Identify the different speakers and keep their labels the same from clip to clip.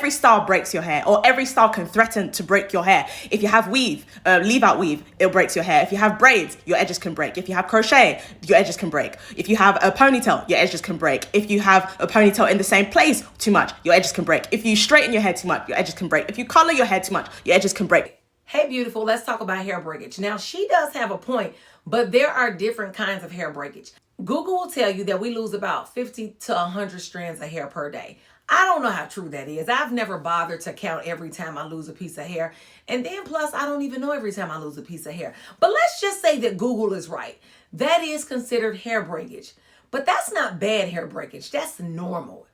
Speaker 1: every style breaks your hair, or every style can threaten to break your hair. If you have weave, leave out weave, it breaks your hair. If you have braids, your edges can break. If you have crochet, your edges can break. If you have a ponytail, your edges can break. If you have a ponytail in the same place too much, your edges can break. If you straighten your hair too much, your edges can break. If you color your hair too much, your edges can break.
Speaker 2: Hey, beautiful, let's talk about hair breakage. Now, she does have a point, but there are different kinds of hair breakage. Google will tell you that we lose about 50 to 100 strands of hair per day. I don't know how true that is. I've never bothered to count every time I lose a piece of hair. And then plus, I don't even know every time I lose a piece of hair. But let's just say that Google is right. That is considered hair breakage. But that's not bad hair breakage. That's normal.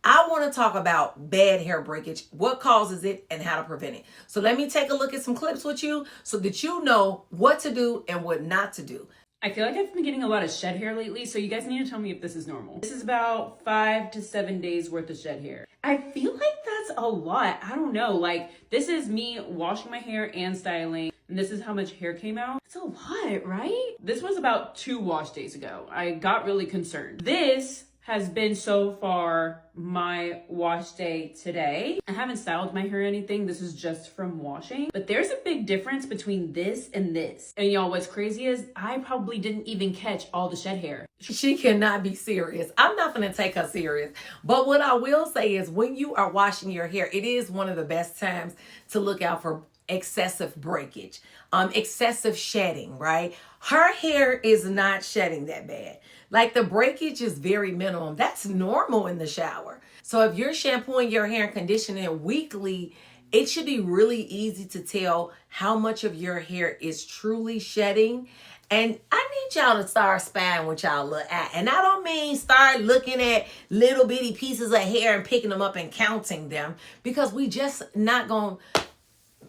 Speaker 2: I want to talk about bad hair breakage, what causes it, and how to prevent it. So let me take a look at some clips with you so that you know what to do and what not to do.
Speaker 3: I feel like I've been getting a lot of shed hair lately, so you guys need to tell me if this is normal. This is about 5 to 7 days worth of shed hair. I feel like that's a lot. I don't know. Like, this is me washing my hair and styling, and this is how much hair came out. It's a lot, right? This was about 2 wash days ago. I got really concerned. This has been so far my wash day today. I haven't styled my hair or anything. This is just from washing. But there's a big difference between this and this. And y'all, what's crazy is I probably didn't even catch all the shed hair.
Speaker 2: She cannot be serious. I'm not going to take her serious. But what I will say is when you are washing your hair, it is one of the best times to look out for excessive breakage, excessive shedding, right? Her hair is not shedding that bad. Like, the breakage is very minimum. That's normal in the shower. So if you're shampooing your hair and conditioning it weekly, it should be really easy to tell how much of your hair is truly shedding. And I need y'all to start spying what y'all look at. And I don't mean start looking at little bitty pieces of hair and picking them up and counting them, because we just not going to,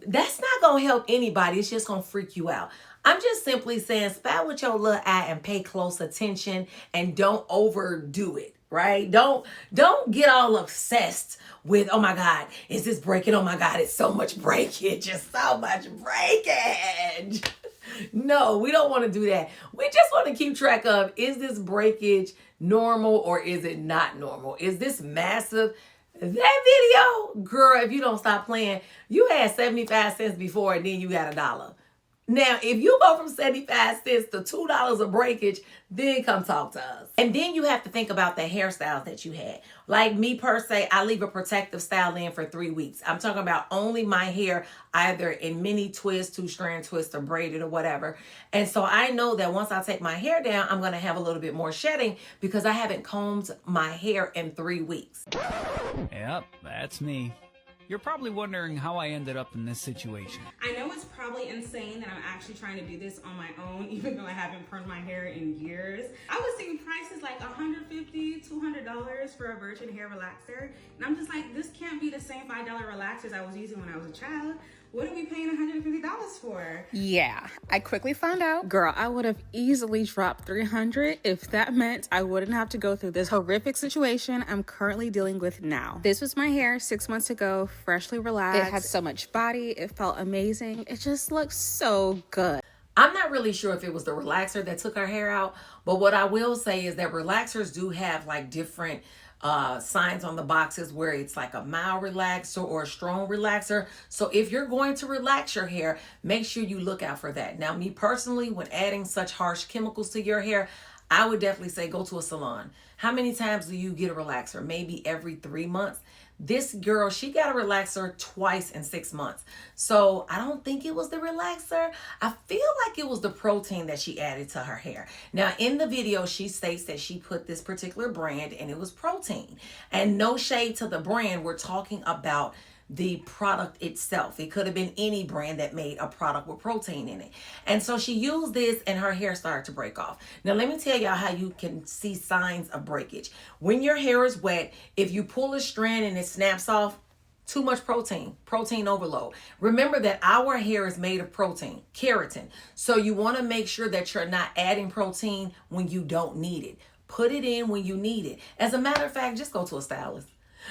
Speaker 2: that's not going to help anybody. It's just going to freak you out. I'm just simply saying, spy with your little eye and pay close attention, and don't overdo it, right? Don't get all obsessed with, oh my God, is this breaking? Oh my God, it's so much breakage. It's so much breakage. No, we don't want to do that. We just want to keep track of, is this breakage normal or is it not normal? Is this massive? That video, girl, if you don't stop playing, you had 75 cents before and then you got $1. Now, if you go from 75 cents to $2 of breakage, then come talk to us. And then you have to think about the hairstyles that you had. Like me per se, I leave a protective style in for 3 weeks. I'm talking about only my hair, either in mini twist, 2-strand twist, or braided or whatever. And so I know that once I take my hair down, I'm going to have a little bit more shedding because I haven't combed my hair in 3 weeks.
Speaker 4: Yep, that's me. You're probably wondering how I ended up in this situation.
Speaker 5: I know it's probably insane that I'm actually trying to do this on my own, even though I haven't permed my hair in years. I was seeing prices like $150, $200 for a virgin hair relaxer. And I'm just like, this can't be the same $5 relaxers I was using when I was a child. What are we paying $150 for?
Speaker 6: Yeah, I quickly found out, girl, I would have easily dropped $300 if that meant I wouldn't have to go through this horrific situation I'm currently dealing with now. This was my hair 6 months ago, freshly relaxed. It had so much body. It felt amazing. It just looked so good.
Speaker 2: I'm not really sure if it was the relaxer that took her hair out, but what I will say is that relaxers do have like different signs on the boxes where it's like a mild relaxer or a strong relaxer. So if you're going to relax your hair, make sure you look out for that. Now, me personally, when adding such harsh chemicals to your hair, I would definitely say go to a salon. How many times do you get a relaxer? Maybe every 3 months. This girl, she got a relaxer twice in 6 months. So I don't think it was the relaxer. I feel like it was the protein that she added to her hair. Now, in the video, she states that she put this particular brand and it was protein. And no shade to the brand. We're talking about the product itself. It could have been any brand that made a product with protein in it. And so she used this and her hair started to break off. Now, let me tell y'all how you can see signs of breakage. When your hair is wet, if you pull a strand and it snaps off, too much protein overload. Remember that our hair is made of protein, keratin. So you want to make sure that you're not adding protein when you don't need it. Put it in when you need it. As a matter of fact, just go to a stylist.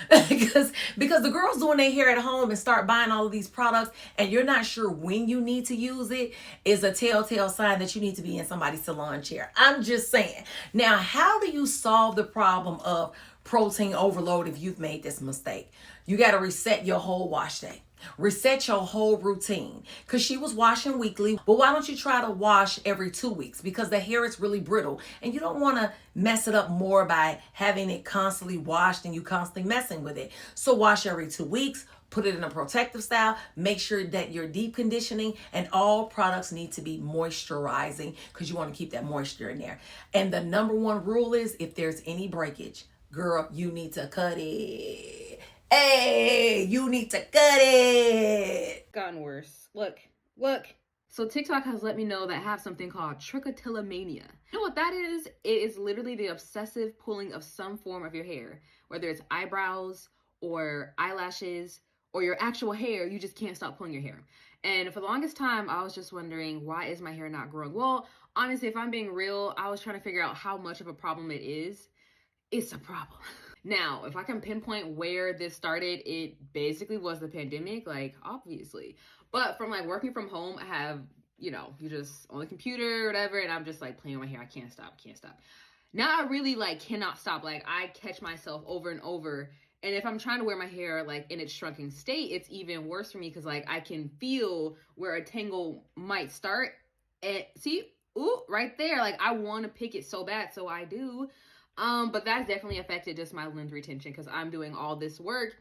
Speaker 2: because the girls doing their hair at home and start buying all of these products and you're not sure when you need to use it is a telltale sign that you need to be in somebody's salon chair. I'm just saying. Now, how do you solve the problem of protein overload if you've made this mistake? You got to reset your whole wash day. Reset your whole routine, because she was washing weekly. But why don't you try to wash every 2 weeks? Because the hair is really brittle and you don't want to mess it up more by having it constantly washed and you constantly messing with it. So wash every 2 weeks, put it in a protective style, make sure that you're deep conditioning, and all products need to be moisturizing because you want to keep that moisture in there. And the number one rule is, if there's any breakage, girl, you need to cut it. Hey, you need to cut it.
Speaker 7: Gotten worse. Look. So TikTok has let me know that I have something called Trichotillomania. You know what that is? It is literally the obsessive pulling of some form of your hair, whether it's eyebrows or eyelashes or your actual hair. You just can't stop pulling your hair. And for the longest time, I was just wondering, why is my hair not growing? Well, honestly, if I'm being real, I was trying to figure out how much of a problem it is. It's a problem. Now, if I can pinpoint where this started, it basically was the pandemic, like, obviously. But from like working from home, I have, you know, you just on the computer or whatever, and I'm just like playing with my hair. I can't stop. Now I really like cannot stop. Like, I catch myself over and over. And if I'm trying to wear my hair like in its shrunken state, it's even worse for me, because like I can feel where a tangle might start. And see, ooh, right there. Like, I want to pick it so bad, so I do. But that's definitely affected just my length retention, because I'm doing all this work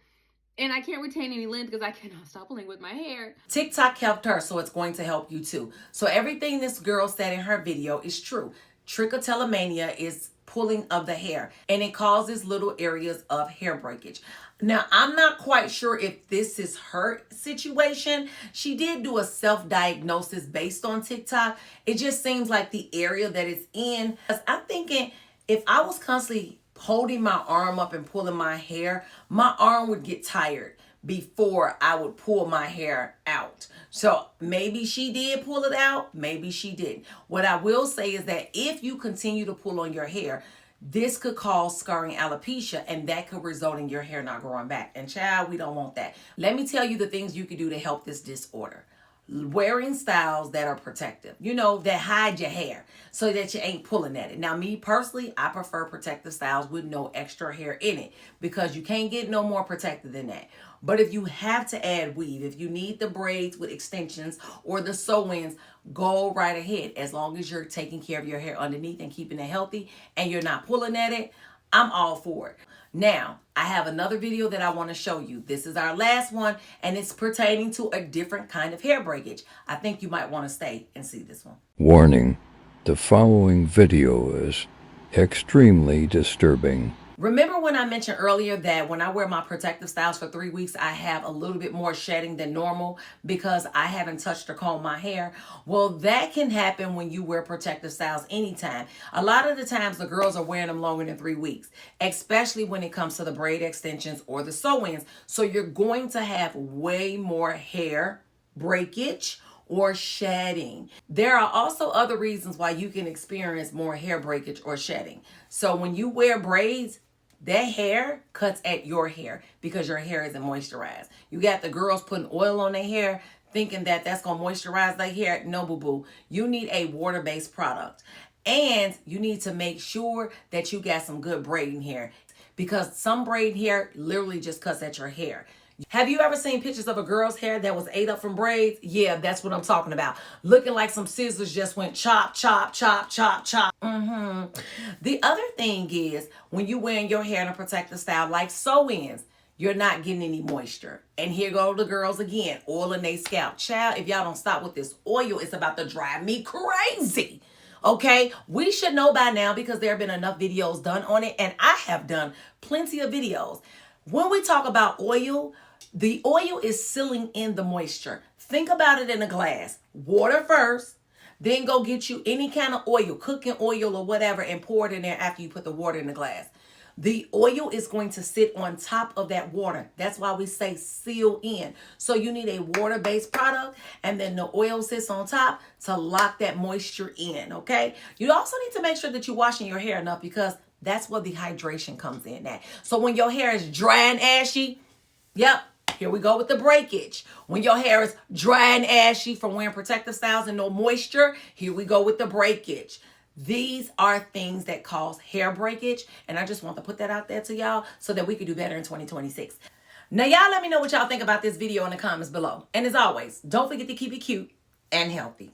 Speaker 7: and I can't retain any length because I cannot stop pulling with my hair.
Speaker 2: TikTok helped her, so it's going to help you too. So everything this girl said in her video is true. Trichotillomania is pulling of the hair, and it causes little areas of hair breakage. Now, I'm not quite sure if this is her situation. She did do a self-diagnosis based on TikTok. It just seems like the area that it's in. I'm thinking, if I was constantly holding my arm up and pulling my hair, my arm would get tired before I would pull my hair out. So maybe she did pull it out, maybe she didn't. What I will say is that if you continue to pull on your hair, this could cause scarring alopecia, and that could result in your hair not growing back. And child, we don't want that. Let me tell you the things you can do to help this disorder. Wearing styles that are protective, you know, that hide your hair so that you ain't pulling at it. Now, me personally, I prefer protective styles with no extra hair in it, because you can't get no more protective than that. But if you have to add weave, if you need the braids with extensions or the sew-ins, go right ahead. As long as you're taking care of your hair underneath and keeping it healthy and you're not pulling at it, I'm all for it. Now, I have another video that I want to show you. This is our last one, and it's pertaining to a different kind of hair breakage. I think you might want to stay and see this one.
Speaker 8: Warning, the following video is extremely disturbing.
Speaker 2: Remember when I mentioned earlier that when I wear my protective styles for 3 weeks, I have a little bit more shedding than normal because I haven't touched or combed my hair? Well, that can happen when you wear protective styles anytime. A lot of the times the girls are wearing them longer than 3 weeks, especially when it comes to the braid extensions or the sew-ins. So you're going to have way more hair breakage or shedding. There are also other reasons why you can experience more hair breakage or shedding. So when you wear braids, that hair cuts at your hair because your hair isn't moisturized. You got the girls putting oil on their hair thinking that that's going to moisturize their hair. No, boo-boo. You need a water-based product. And you need to make sure that you got some good braiding hair, because some braiding hair literally just cuts at your hair. Have you ever seen pictures of a girl's hair that was ate up from braids? Yeah, that's what I'm talking about. Looking like some scissors just went chop, chop, chop, chop, chop. The other thing is, when you're wearing your hair in a protective style like sew-ins, you're not getting any moisture. And here go the girls again, oiling their scalp. Child, if y'all don't stop with this oil, it's about to drive me crazy. Okay, we should know by now because there have been enough videos done on it, and I have done plenty of videos. When we talk about oil, the oil is sealing in the moisture. Think about it in a glass. Water first, then go get you any kind of oil, cooking oil or whatever, and pour it in there after you put the water in the glass. The oil is going to sit on top of that water. That's why we say seal in. So you need a water-based product, and then the oil sits on top to lock that moisture in, okay? You also need to make sure that you're washing your hair enough, because that's where the hydration comes in at. So when your hair is dry and ashy, yep, here we go with the breakage. When your hair is dry and ashy from wearing protective styles and no moisture, here we go with the breakage. These are things that cause hair breakage, and I just want to put that out there to y'all so that we can do better in 2026. Now, y'all let me know what y'all think about this video in the comments below. And as always, don't forget to keep it cute and healthy.